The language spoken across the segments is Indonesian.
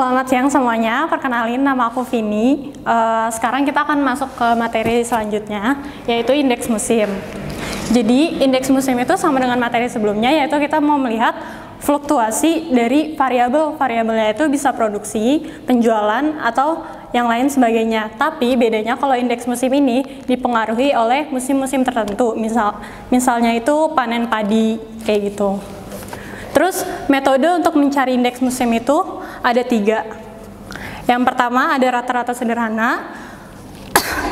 Selamat siang semuanya, perkenalin nama aku Vini. Sekarang kita akan masuk ke materi selanjutnya, yaitu indeks musim. Jadi indeks musim itu sama dengan materi sebelumnya, yaitu kita mau melihat fluktuasi dari variabel. Variabelnya itu bisa produksi, penjualan, atau yang lain sebagainya. Tapi bedanya kalau indeks musim ini dipengaruhi oleh musim-musim tertentu, misalnya itu panen padi, kayak gitu. Terus metode untuk mencari indeks musim itu ada 3. Yang pertama ada rata-rata sederhana,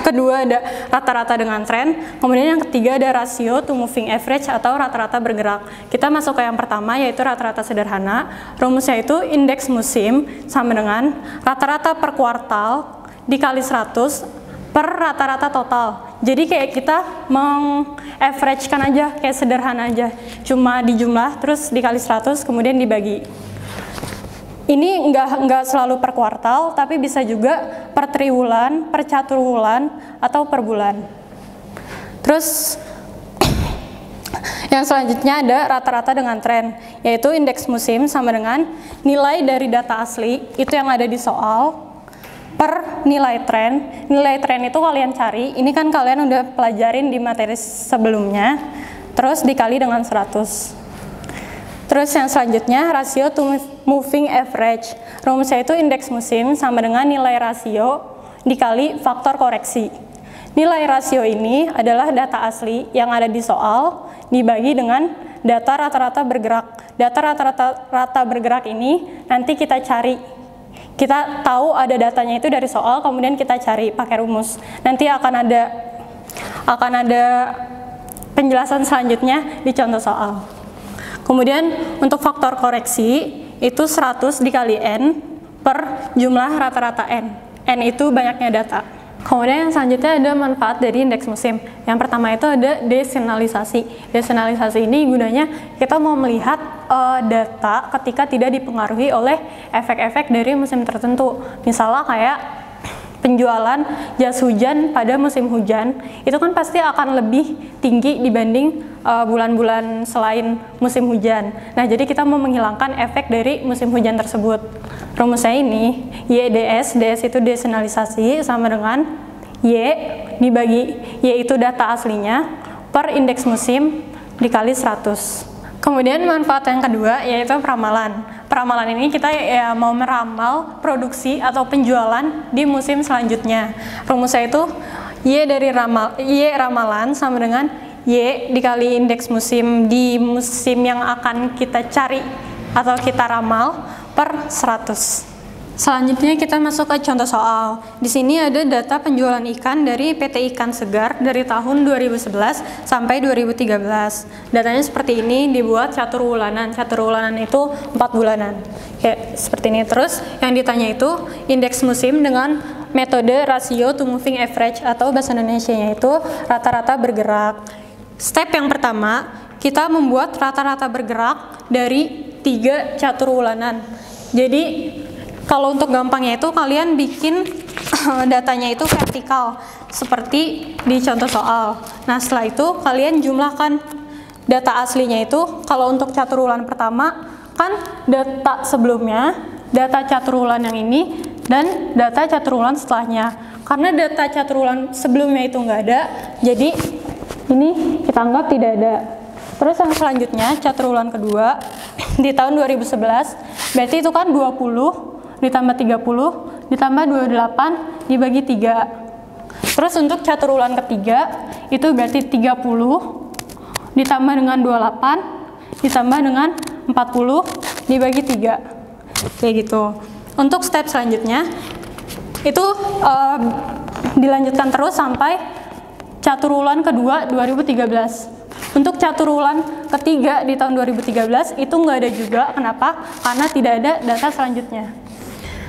kedua ada rata-rata dengan tren, kemudian yang ketiga ada rasio to moving average atau rata-rata bergerak. Kita masuk ke yang pertama, yaitu rata-rata sederhana. Rumusnya itu indeks musim sama dengan rata-rata per kuartal dikali 100 per rata-rata total. Jadi kayak kita meng-average-kan aja, kayak sederhana aja, cuma dijumlah terus dikali 100 kemudian dibagi. Ini nggak selalu per kuartal, tapi bisa juga per triwulan, per caturwulan, atau per bulan. Terus yang selanjutnya ada rata-rata dengan tren, yaitu indeks musim sama dengan nilai dari data asli, itu yang ada di soal, per nilai tren. Nilai tren itu kalian cari, ini kan kalian udah pelajarin di materi sebelumnya, terus dikali dengan 100. Terus yang selanjutnya rasio to moving average. Rumusnya itu indeks musim sama dengan nilai rasio dikali faktor koreksi. Nilai rasio ini adalah data asli yang ada di soal dibagi dengan data rata-rata bergerak. Data rata-rata bergerak ini nanti kita cari. Kita tahu ada datanya itu dari soal, kemudian kita cari pakai rumus. Nanti akan ada penjelasan selanjutnya di contoh soal. Kemudian untuk faktor koreksi itu 100 dikali N per jumlah rata-rata N. N itu banyaknya data. Kemudian yang selanjutnya ada manfaat dari indeks musim. Yang pertama itu ada desentralisasi. Desentralisasi ini gunanya kita mau melihat data ketika tidak dipengaruhi oleh efek-efek dari musim tertentu. Misalnya kayak penjualan jas hujan pada musim hujan, itu kan pasti akan lebih tinggi dibanding bulan-bulan selain musim hujan. Nah, jadi kita mau menghilangkan efek dari musim hujan tersebut. Rumusnya ini, YDS, DS itu desentralisasi sama dengan Y dibagi, Y itu data aslinya, per indeks musim dikali 100. Kemudian manfaat yang kedua yaitu peramalan. Peramalan ini kita mau meramal produksi atau penjualan di musim selanjutnya. Rumusnya itu Y ramalan sama dengan Y dikali indeks musim di musim yang akan kita cari atau kita ramal per 100. Selanjutnya kita masuk ke contoh soal. Di sini ada data penjualan ikan dari PT Ikan Segar dari tahun 2011 sampai 2013. Datanya seperti ini, dibuat caturwulanan. Caturwulanan itu 4 bulanan. Kayak seperti ini. Terus yang ditanya itu indeks musim dengan metode rasio to moving average atau bahasa Indonesianya itu rata-rata bergerak. Step yang pertama, kita membuat rata-rata bergerak dari 3 caturwulanan. Jadi kalau untuk gampangnya itu kalian bikin datanya itu vertikal seperti di contoh soal. Nah, setelah itu kalian jumlahkan data aslinya itu. Kalau untuk caturwulan pertama kan data sebelumnya, data caturwulan yang ini, dan data caturwulan setelahnya. Karena data caturwulan sebelumnya itu nggak ada, jadi ini kita anggap tidak ada. Terus yang selanjutnya caturwulan kedua di tahun 2011, berarti itu kan 20 ditambah 30 ditambah 28 dibagi 3. Terus untuk caturwulan ketiga itu berarti 30 ditambah dengan 28 ditambah dengan 40 dibagi 3. Kayak gitu. Untuk step selanjutnya itu dilanjutkan terus sampai caturwulan kedua 2013. Untuk caturwulan ketiga di tahun 2013 itu nggak ada juga. Kenapa? Karena tidak ada data selanjutnya.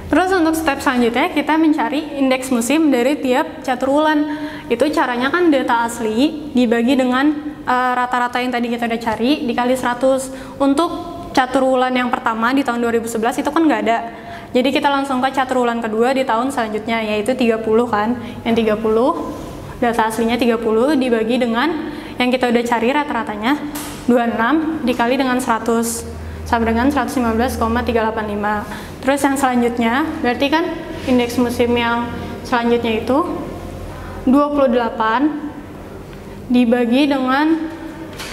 Terus untuk step selanjutnya kita mencari indeks musim dari tiap caturwulan. Itu caranya kan data asli dibagi dengan rata-rata yang tadi kita udah cari dikali 100. Untuk caturwulan yang pertama di tahun 2011 itu kan nggak ada. Jadi kita langsung ke caturwulan kedua di tahun selanjutnya, yaitu 30 kan. Yang 30, data aslinya 30 dibagi dengan yang kita udah cari rata-ratanya 26 dikali dengan 100. sama dengan 115,385. Terus yang selanjutnya, berarti kan indeks musim yang selanjutnya itu 28 dibagi dengan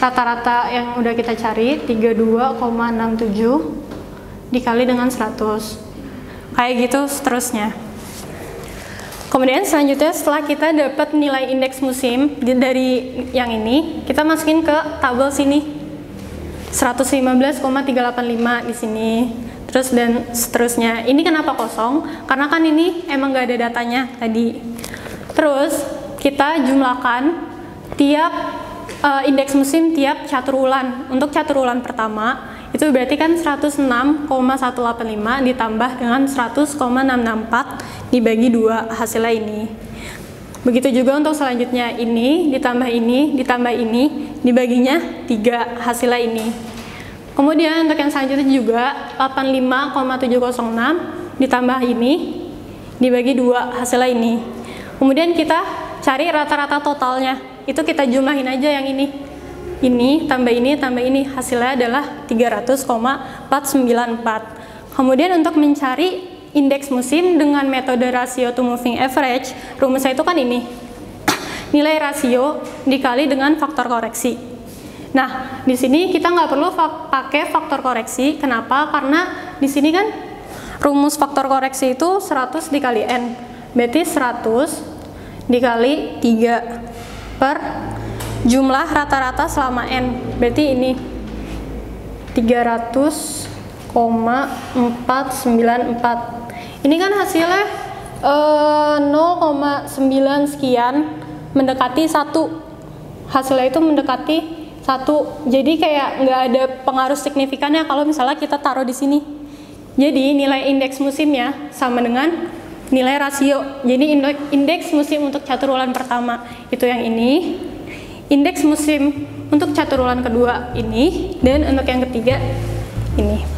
rata-rata yang udah kita cari 32,67 dikali dengan 100. Kayak gitu seterusnya. Kemudian selanjutnya setelah kita dapat nilai indeks musim dari yang ini, kita masukin ke tabel sini. 115,385 di sini. Terus dan seterusnya. Ini kenapa kosong? Karena kan ini emang nggak ada datanya tadi. Terus kita jumlahkan tiap indeks musim tiap caturulan. Untuk caturulan pertama itu berarti kan 106,185 ditambah dengan 100,664 dibagi 2 hasilnya ini. Begitu juga untuk selanjutnya ini ditambah ini dibaginya 3 hasilnya ini. Kemudian untuk yang selanjutnya juga 85,706 ditambah ini dibagi 2 hasilnya ini. Kemudian kita cari rata-rata totalnya. Itu kita jumlahin aja yang ini. Ini tambah ini hasilnya adalah 300,494. Kemudian untuk mencari indeks musim dengan metode ratio to moving average, rumusnya itu kan ini. Nilai rasio dikali dengan faktor koreksi. Nah, di sini kita nggak perlu pakai faktor koreksi. Kenapa? Karena di sini kan rumus faktor koreksi itu 100 dikali N. Berarti 100 dikali 3 per jumlah rata-rata selama N. Berarti ini 300,494. Ini kan hasilnya 0,9 sekian mendekati 1. Hasilnya itu mendekati 1. Jadi kayak nggak ada pengaruh signifikannya kalau misalnya kita taruh di sini. Jadi nilai indeks musimnya sama dengan nilai rasio. Jadi indeks musim untuk caturulan pertama itu yang ini. Indeks musim untuk caturulan kedua ini, dan untuk yang ketiga ini.